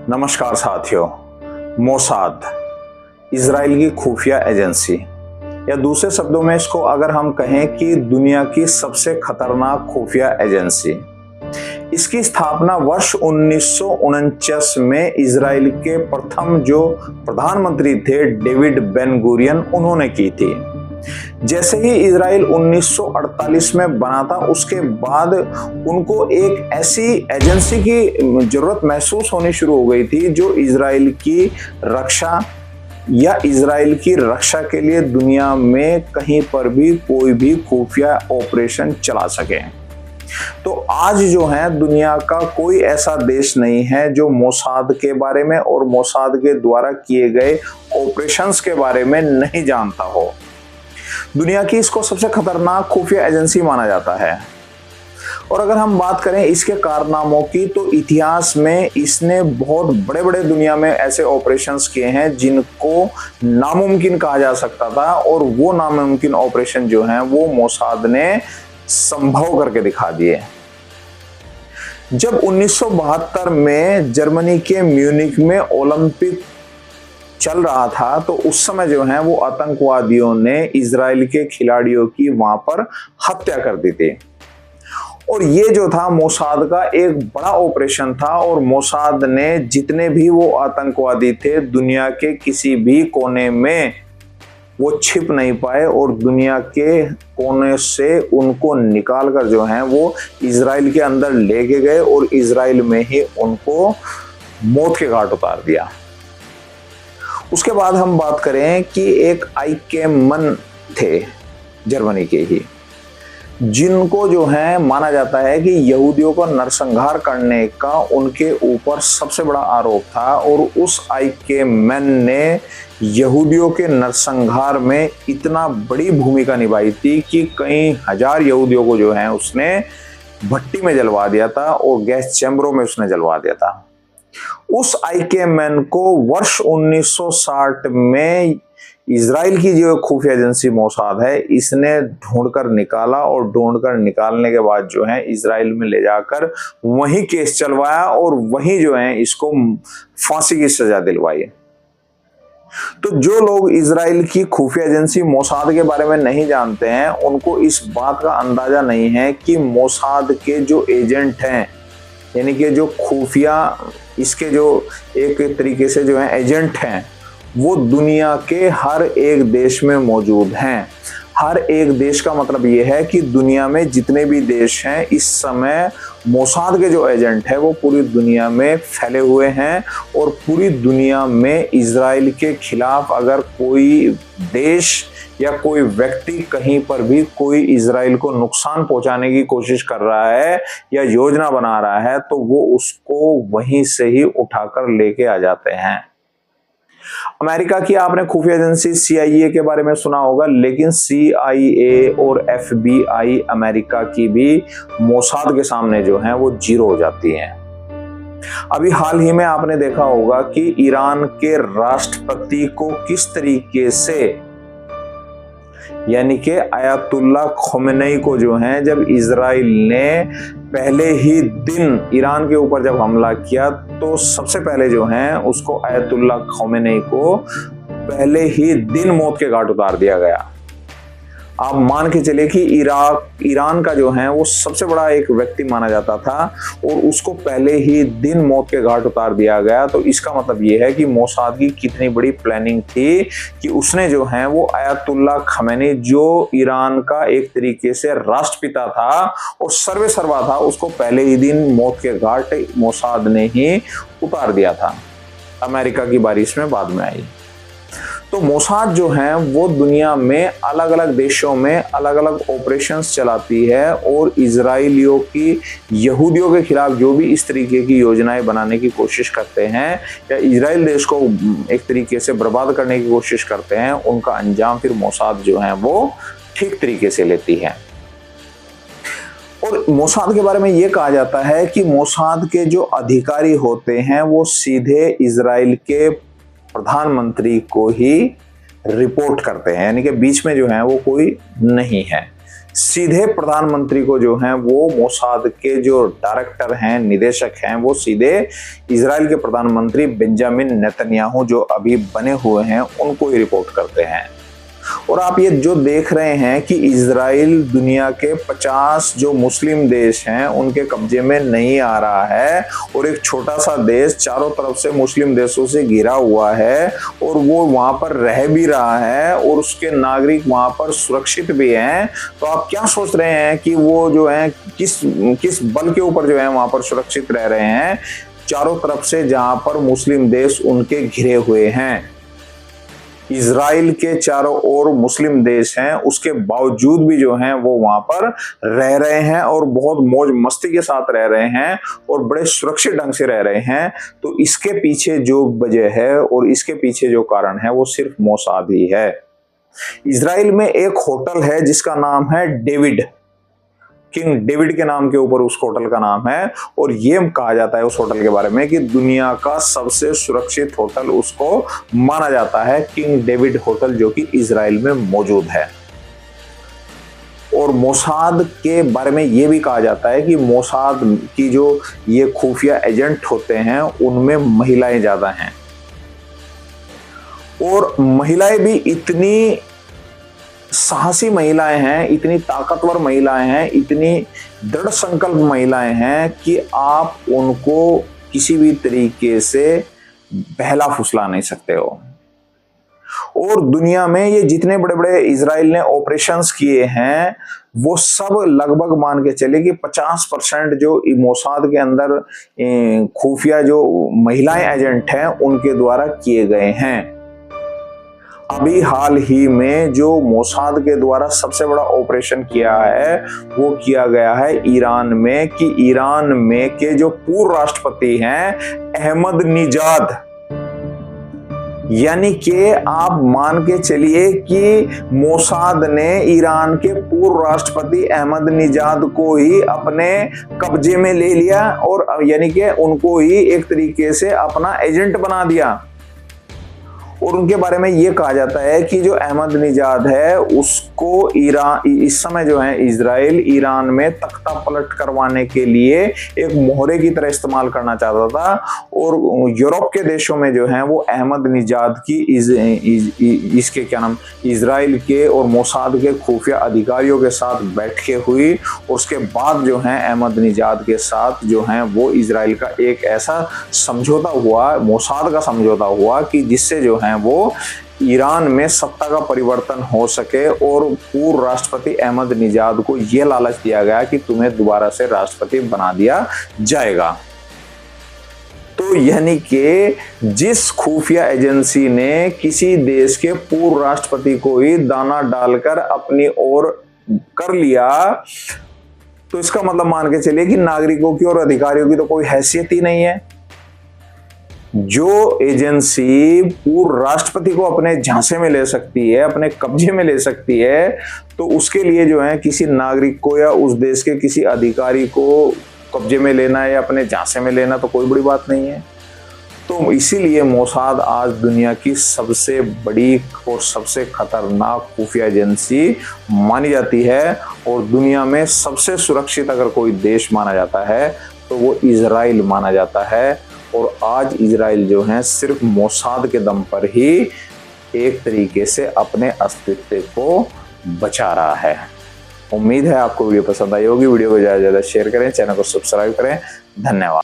नमस्कार साथियों। Mossad Israel की खुफिया एजेंसी, या दूसरे शब्दों में इसको अगर हम कहें कि दुनिया की सबसे खतरनाक खुफिया एजेंसी। इसकी स्थापना वर्ष 1949 में इजराइल के प्रथम जो प्रधानमंत्री थे डेविड बेन गुरियन, उन्होंने की थी। जैसे ही इजराइल 1948 में बना था, उसके बाद उनको एक ऐसी एजेंसी की जरूरत महसूस होनी शुरू हो गई थी जो इजराइल की रक्षा या इजराइल की रक्षा के लिए दुनिया में कहीं पर भी कोई भी खुफिया ऑपरेशन चला सके। तो आज जो है दुनिया का कोई ऐसा देश नहीं है जो मोसाद के बारे में और मोसाद के द्वारा किए गए ऑपरेशंस के बारे में नहीं जानता हो। दुनिया की इसको सबसे खतरनाक खुफिया एजेंसी माना जाता है। और अगर हम बात करें इसके कारनामों की, तो इतिहास में इसने बहुत बड़े बड़े दुनिया में ऐसे ऑपरेशंस किए हैं जिनको नामुमकिन कहा जा सकता था, और वो नामुमकिन ऑपरेशन जो हैं वो मोसाद ने संभव करके दिखा दिए। जब 1972 में जर्मनी के म्यूनिख में ओलंपिक चल रहा था, तो उस समय जो है वो आतंकवादियों ने इजराइल के खिलाड़ियों की वहां पर हत्या कर दी थी। और ये जो था मोसाद का एक बड़ा ऑपरेशन था, और मोसाद ने जितने भी वो आतंकवादी थे दुनिया के किसी भी कोने में वो छिप नहीं पाए, और दुनिया के कोने से उनको निकालकर जो है वो इजराइल के अंदर लेके गए और इजराइल में ही उनको मौत के घाट उतार दिया। उसके बाद हम बात करें कि एक आइकेमन थे जर्मनी के ही, जिनको जो है माना जाता है कि यहूदियों को नरसंहार करने का उनके ऊपर सबसे बड़ा आरोप था, और उस आइकेमन ने यहूदियों के नरसंहार में इतना बड़ी भूमिका निभाई थी कि कई हजार यहूदियों को जो है उसने भट्टी में जलवा दिया था और गैस चैम्बरों में उसने जलवा दिया था। उस आइकेमन को वर्ष 1960 में इजराइल की जो खुफिया एजेंसी मोसाद है, इसने ढूंढकर निकाला, और ढूंढकर निकालने के बाद जो है इजराइल में ले जाकर वहीं केस चलवाया और वहीं जो है इसको फांसी की सजा दिलवाई। तो जो लोग इजराइल की खुफिया एजेंसी मोसाद के बारे में नहीं जानते हैं, उनको इस बात का अंदाजा नहीं है कि मोसाद के जो एजेंट हैं, यानी कि जो खुफिया इसके जो एक तरीके से जो है एजेंट हैं, वो दुनिया के हर एक देश में मौजूद हैं। हर एक देश का मतलब ये है कि दुनिया में जितने भी देश हैं इस समय मोसाद के जो एजेंट हैं वो पूरी दुनिया में फैले हुए हैं, और पूरी दुनिया में इजराइल के खिलाफ अगर कोई देश या कोई व्यक्ति कहीं पर भी कोई इजराइल को नुकसान पहुंचाने की कोशिश कर रहा है या योजना बना रहा है, तो वो उसको वहीं से ही उठाकर लेके आ जाते हैं। अमेरिका की आपने खुफिया एजेंसी CIA के बारे में सुना होगा, लेकिन CIA और FBI अमेरिका की भी मोसाद के सामने जो है वो जीरो हो जाती हैं। अभी हाल ही में आपने देखा होगा कि ईरान के राष्ट्रपति को किस तरीके से, यानी कि आयतुल्ला खोमेनी को जो है, जब इजराइल ने पहले ही दिन ईरान के ऊपर जब हमला किया, तो सबसे पहले जो है उसको आयतुल्ला खोमेनी को पहले ही दिन मौत के घाट उतार दिया गया। आप मान के चले कि ईरान का जो है वो सबसे बड़ा एक व्यक्ति माना जाता था, और उसको पहले ही दिन मौत के घाट उतार दिया गया। तो इसका मतलब ये है कि मोसाद की कितनी बड़ी प्लानिंग थी कि उसने जो है वो आयतुल्ला खमेनी, जो ईरान का एक तरीके से राष्ट्रपिता था और सर्वे सर्वा था, उसको पहले ही दिन मौत के घाट मोसाद ने ही उतार दिया था। अमेरिका की बारी इसमें बाद में आई। तो मोसाद जो है वो दुनिया में अलग अलग देशों में अलग अलग ऑपरेशंस चलाती है, और इजराइलियों की यहूदियों के खिलाफ जो भी इस तरीके की योजनाएं बनाने की कोशिश करते हैं या इजराइल देश को एक तरीके से बर्बाद करने की कोशिश करते हैं, उनका अंजाम फिर मोसाद जो है वो ठीक तरीके से लेती है। और मोसाद के बारे में ये कहा जाता है कि मोसाद के जो अधिकारी होते हैं वो सीधे इजराइल के प्रधानमंत्री को ही रिपोर्ट करते हैं, यानी कि बीच में जो है वो कोई नहीं है। सीधे प्रधानमंत्री को जो है वो मोसाद के जो डायरेक्टर हैं, निदेशक हैं, वो सीधे इजराइल के प्रधानमंत्री बेंजामिन नेतन्याहू जो अभी बने हुए हैं उनको ही रिपोर्ट करते हैं। और आप ये जो देख रहे हैं कि इजराइल दुनिया के 50 जो मुस्लिम देश हैं उनके कब्जे में नहीं आ रहा है, और एक छोटा सा देश चारों तरफ से मुस्लिम देशों से घिरा हुआ है और वो वहां पर रह भी रहा है और उसके नागरिक वहां पर सुरक्षित भी हैं। तो आप क्या सोच रहे हैं कि वो जो है किस बल के ऊपर जो है वहां पर सुरक्षित रह रहे हैं? चारों तरफ से जहां पर मुस्लिम देश उनके घिरे हुए हैं, इजराइल के चारों ओर मुस्लिम देश हैं, उसके बावजूद भी जो हैं वो वहां पर रह रहे हैं और बहुत मौज मस्ती के साथ रह रहे हैं और बड़े सुरक्षित ढंग से रह रहे हैं। तो इसके पीछे जो वजह है और इसके पीछे जो कारण है वो सिर्फ मोसाद ही है। इजराइल में एक होटल है जिसका नाम है डेविड, किंग डेविड के नाम के ऊपर उस होटल का नाम है, और ये कहा जाता है उस होटल के बारे में कि दुनिया का सबसे सुरक्षित होटल उसको माना जाता है, किंग डेविड होटल, जो कि इजराइल में मौजूद है। और मोसाद के बारे में ये भी कहा जाता है कि मोसाद की जो ये खुफिया एजेंट होते हैं उनमें महिलाएं ज्यादा हैं, और महिलाएं भी इतनी साहसी महिलाएं हैं, इतनी ताकतवर महिलाएं हैं, इतनी दृढ़ संकल्प महिलाएं हैं कि आप उनको किसी भी तरीके से बहला फुसला नहीं सकते हो। और दुनिया में ये जितने बड़े बड़े इजराइल ने ऑपरेशंस किए हैं वो सब लगभग मान के चले कि 50% जो मोसाद के अंदर खुफिया जो महिलाएं एजेंट हैं उनके द्वारा किए गए हैं। अभी हाल ही में जो मोसाद के द्वारा सबसे बड़ा ऑपरेशन किया है वो किया गया है ईरान में, कि ईरान में के जो पूर्व राष्ट्रपति हैं अहमद निजाद, यानी कि आप मान के चलिए कि मोसाद ने ईरान के पूर्व राष्ट्रपति अहमद निजाद को ही अपने कब्जे में ले लिया और यानी कि उनको ही एक तरीके से अपना एजेंट बना दिया। और उनके बारे में ये कहा जाता है कि जो अहमद निजाद है उसको ईरान इस समय जो है इजराइल ईरान में तख्ता पलट करवाने के लिए एक मोहरे की तरह इस्तेमाल करना चाहता था, और यूरोप के देशों में जो है वो अहमद निजाद की इसके क्या नाम इजराइल के और मोसाद के खुफिया अधिकारियों के साथ बैठकें हुई। उसके बाद जो है अहमद निजाद के साथ जो है वो इजराइल का एक ऐसा समझौता हुआ, मोसाद का समझौता हुआ, कि जिससे जो है वो ईरान में सत्ता का परिवर्तन हो सके, और पूर्व राष्ट्रपति अहमद निजाद को यह लालच दिया गया कि तुम्हें दोबारा से राष्ट्रपति बना दिया जाएगा। तो यानी कि जिस खुफिया एजेंसी ने किसी देश के पूर्व राष्ट्रपति को ही दाना डालकर अपनी ओर कर लिया, तो इसका मतलब मान के चलिए कि नागरिकों की और अधिकारियों की तो कोई हैसियत ही नहीं है। जो एजेंसी पूर्व राष्ट्रपति को अपने झांसे में ले सकती है, अपने कब्जे में ले सकती है, तो उसके लिए जो है किसी नागरिक को या उस देश के किसी अधिकारी को कब्जे में लेना या अपने झांसे में लेना तो कोई बड़ी बात नहीं है। तो इसीलिए मोसाद आज दुनिया की सबसे बड़ी और सबसे खतरनाक खुफिया एजेंसी मानी जाती है, और दुनिया में सबसे सुरक्षित अगर कोई देश माना जाता है तो वो इजराइल माना जाता है। और आज इजराइल जो है सिर्फ मोसाद के दम पर ही एक तरीके से अपने अस्तित्व को बचा रहा है। उम्मीद है आपको वीडियो पसंद आई होगी। वीडियो को ज़्यादा से ज़्यादा शेयर करें, चैनल को सब्सक्राइब करें। धन्यवाद।